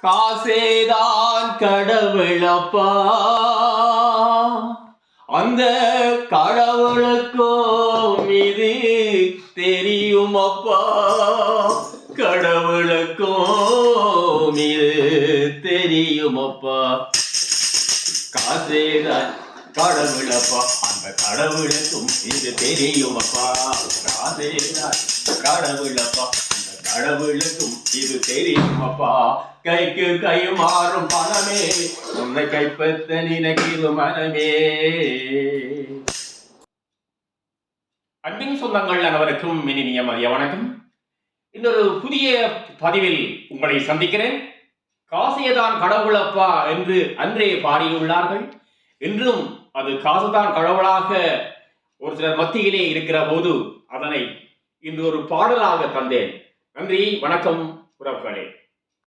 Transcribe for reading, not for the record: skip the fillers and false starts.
காசேதான் கடவுளப்பா, அந்த கடவுளுக்கும் இது தெரியுமப்பா, கடவுளுக்கும் இது தெரியுமப்பா. காசேதான் கடவுளப்பா, அந்த கடவுளுக்கும் இது தெரியுமப்பா. காசேதான் கடவுளப்பா, கடவுளுக்கும் இது தெரியுமப்பா. கைக்கு கை மாறும் பணமே, உன்னை கைப்பற்ற நினைக்கிற மனமே. அன்பின் சொந்தங்கள் அனைவருக்கும் இனிய மதிய வணக்கம். இன்னொரு புதிய பதிவில் உங்களை சந்திக்கிறேன். காசையதான் கடவுளப்பா என்று அன்றே பாடியுள்ளார்கள். இன்றும் அது காசுதான் கடவுளாக ஒரு சிலர் மத்தியிலே இருக்கிற போது அதனை இன்று ஒரு பாடலாக தந்தேன். நன்றி, வணக்கம் உறவுகளே.